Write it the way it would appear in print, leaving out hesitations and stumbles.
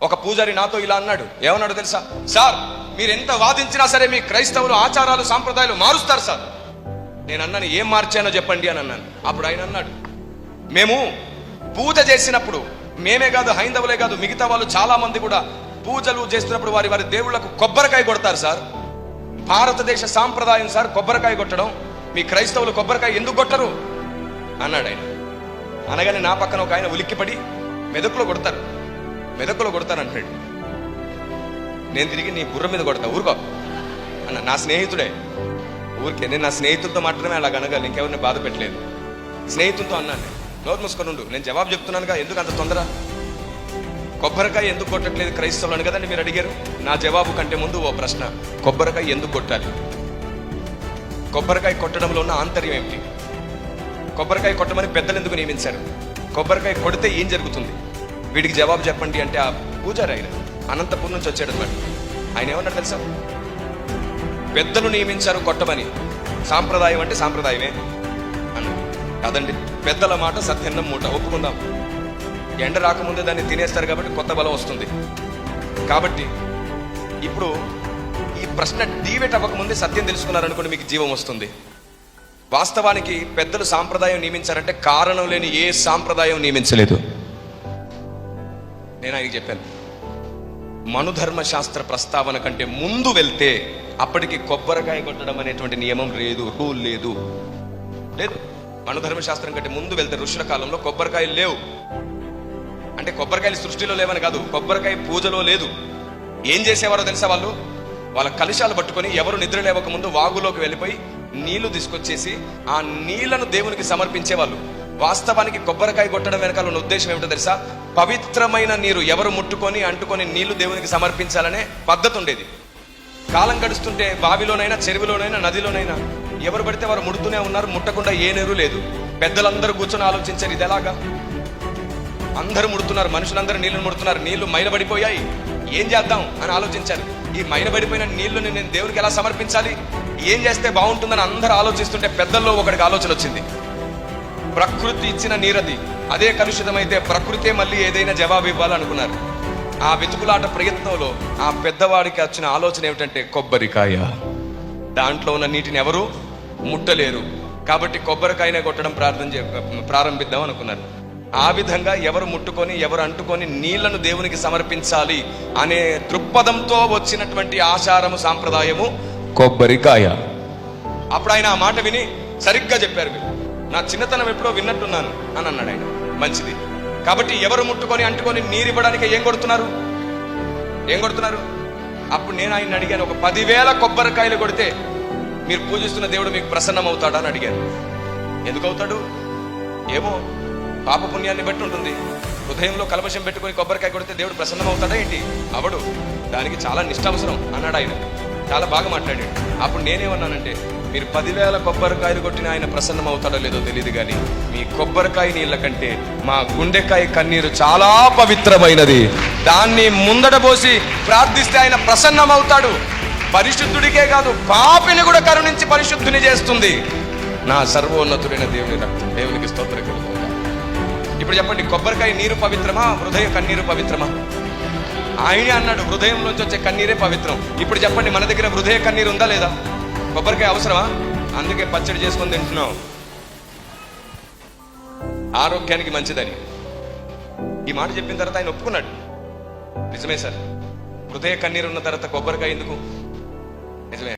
ఒక పూజారి నాతో ఇలా అన్నాడు. ఏమన్నాడు తెలుసా? సార్, మీరు ఎంత వాదించినా సరే మీ క్రైస్తవులు ఆచారాలు సాంప్రదాయాలు మారుస్తారు సార్. నేను అన్నాను, ఏం మార్చానో చెప్పండి అని అన్నాను. అప్పుడు ఆయన అన్నాడు, మేము పూజ చేసినప్పుడు, మేమే కాదు హైందవులే కాదు మిగతా వాళ్ళు చాలా మంది కూడా పూజలు చేస్తున్నప్పుడు వారి వారి దేవుళ్లకు కొబ్బరికాయ కొడతారు సార్. భారతదేశ సాంప్రదాయం సార్ కొబ్బరికాయ కొట్టడం. మీ క్రైస్తవులు కొబ్బరికాయ ఎందుకు కొట్టరు అన్నాడు ఆయన. అనగానే నా పక్కన ఒక ఆయన ఉలిక్కిపడి మెదకులో కొడతారు అంటాడు. నేను తిరిగి నీ బుర్ర మీద కొడతా, ఊరుకో అన్న. నా స్నేహితుడే, ఊరికే నేను నా స్నేహితులతో మాత్రమే అలా అనగాలి, ఇంకెవరిని బాధ పెట్టలేదు. స్నేహితులతో అన్నాను, నోరు మూసుకొని ఉండు, నేను జవాబు చెప్తున్నానుగా, ఎందుకు అంత తొందర? కొబ్బరికాయ ఎందుకు కొట్టట్లేదు క్రైస్తవులు అని కదండి మీరు అడిగారు. నా జవాబు కంటే ముందు ఓ ప్రశ్న, కొబ్బరికాయ ఎందుకు కొట్టాలి? కొబ్బరికాయ కొట్టడంలో ఉన్న ఆంతర్యం ఏమిటి? కొబ్బరికాయ కొట్టమని పెద్దలు ఎందుకు నియమించారు? కొబ్బరికాయ కొడితే ఏం జరుగుతుంది? వీడికి జవాబు చెప్పండి అంటే ఆ పూజారి ఆయన అనంతపురం నుంచి వచ్చాడు అనమాట. ఆయన ఏమన్నాడు తెలుసా? పెద్దలు నియమించారు కొట్టమని, సాంప్రదాయం అంటే సాంప్రదాయమే అన్నాడు. కాదండి, పెద్దల మాట సత్యన్నం మూట, ఒప్పుకుందాం. ఎండ రాకముందే దాన్ని తినేస్తారు కాబట్టి కొత్త బలం వస్తుంది. కాబట్టి ఇప్పుడు ఈ ప్రశ్న డీవేట్ అవ్వకముందే సత్యం తెలుసుకున్నారనుకోండి, మీకు జీవం వస్తుంది. వాస్తవానికి పెద్దలు సాంప్రదాయం నియమించారంటే కారణం లేని ఏ సాంప్రదాయం నియమించలేదు. నేను ఆయనకి చెప్పాను, మనుధర్మ శాస్త్ర ప్రస్తావన కంటే ముందు వెళ్తే అప్పటికి కొబ్బరికాయ కొట్టడం అనేటువంటి నియమం లేదు, రూల్ లేదు. మనుధర్మ శాస్త్రం కంటే ముందు వెళ్తే ఋషుల కాలంలో కొబ్బరికాయలు లేవు. అంటే కొబ్బరికాయలు సృష్టిలో లేవని కాదు, కొబ్బరికాయ పూజలో లేదు. ఏం చేసేవారో తెలుసా? వాళ్ళ కలశాలు పట్టుకొని ఎవరు నిద్ర లేవక ముందు వాగులోకి వెళ్ళిపోయి నీళ్లు తీసుకొచ్చేసి ఆ నీళ్లను దేవునికి సమర్పించేవాళ్ళు. వాస్తవానికి కొబ్బరికాయ కొట్టడం వెనకాల ఉన్న ఉద్దేశం ఏమిటో తెలుసా? పవిత్రమైన నీరు ఎవరు ముట్టుకొని అంటుకొని నీళ్లు దేవునికి సమర్పించాలనే పద్ధతి ఉండేది. కాలం గడుస్తుంటే బావిలోనైనా చెరువులోనైనా నదిలోనైనా ఎవరు పడితే వారు ముడుతూనే ఉన్నారు, ముట్టకుండా ఏ నీరు లేదు. పెద్దలందరూ కూర్చొని ఆలోచించారు, ఇది ఎలాగా? అందరూ ముడుతున్నారు, మనుషులందరూ నీళ్లను ముడుతున్నారు, నీళ్లు మైలబడిపోయాయి, ఏం చేద్దాం అని ఆలోచించారు. ఈ మైలబడిపోయిన నీళ్లను నేను దేవునికి ఎలా సమర్పించాలి, ఏం చేస్తే బాగుంటుందని అందరూ ఆలోచిస్తుంటే పెద్దల్లో ఒకటికి ఆలోచన వచ్చింది. ప్రకృతి ఇచ్చిన నీరది, అదే కలుషితమైతే ప్రకృతే మళ్ళీ ఏదైనా జవాబు ఇవ్వాలనుకున్నారు. ఆ వెతుకులాట ప్రయత్నంలో ఆ పెద్దవాడికి వచ్చిన ఆలోచన ఏమిటంటే కొబ్బరికాయ. దాంట్లో ఉన్న నీటిని ఎవరు ముట్టలేరు, కాబట్టి కొబ్బరికాయనే కొట్టడం ప్రారంభిద్దాం అనుకున్నారు. ఆ విధంగా ఎవరు ముట్టుకొని ఎవరు అంటుకొని నీళ్లను దేవునికి సమర్పించాలి అనే దృక్పథంతో వచ్చినటువంటి ఆచారము సాంప్రదాయము కొబ్బరికాయ. అప్పుడు ఆయన ఆ మాట విని సరిగ్గా చెప్పారు, నా చిన్నతనం ఎప్పుడో విన్నట్టున్నాను అని అన్నాడు ఆయన. మంచిది, కాబట్టి ఎవరు ముట్టుకొని అంటుకొని నీరు ఇవ్వడానికి ఏం కొడుతున్నారు? అప్పుడు నేను ఆయన అడిగాను, ఒక 10,000 కొబ్బరికాయలు కొడితే మీరు పూజిస్తున్న దేవుడు మీకు ప్రసన్నం అవుతాడా అని అడిగాను. ఎందుకు అవుతాడు? ఏమో, పాప పుణ్యాన్ని బట్టి ఉంటుంది. హృదయంలో కల్మషం పెట్టుకొని కొబ్బరికాయ కొడితే దేవుడు ప్రసన్నం అవుతాడా ఏంటి? అవడు, దానికి చాలా నిష్ఠ అవసరం అన్నాడు ఆయన. చాలా బాగా మాట్లాడాడు. అప్పుడు నేనేమన్నానంటే, మీరు 10,000 కొబ్బరికాయలు కొట్టిన ఆయన ప్రసన్నం అవుతాడో లేదో తెలియదు, కానీ మీ కొబ్బరికాయ నీళ్ళ కంటే మా గుండెకాయ కన్నీరు చాలా పవిత్రమైనది. దాన్ని ముందట పోసి ప్రార్థిస్తే ఆయన ప్రసన్నం అవుతాడు. పరిశుద్ధుడికే కాదు, పాపిని కూడా కరుణించి పరిశుద్ధుని చేస్తుంది నా సర్వోన్నతుడైన దేవుని రక్తం. దేవునికి స్తోత్రం కలుగుతుంది. ఇప్పుడు చెప్పండి, కొబ్బరికాయ నీరు పవిత్రమా, హృదయ కన్నీరు పవిత్రమా? ఆయనే అన్నాడు, హృదయంలోంచి వచ్చే కన్నీరే పవిత్రం. ఇప్పుడు చెప్పండి, మన దగ్గర హృదయ కన్నీరు ఉందా లేదా? కొబ్బరికాయ అవసరమా? అందుకే పచ్చడి చేసుకొని తింటున్నాం, ఆరోగ్యానికి మంచిదని. ఈ మాట చెప్పిన తర్వాత ఆయన ఒప్పుకున్నాడు, నిజమే సార్, హృదయ కన్నీరు ఉన్న తర్వాత కొబ్బరికాయ ఎందుకు? నిజమే.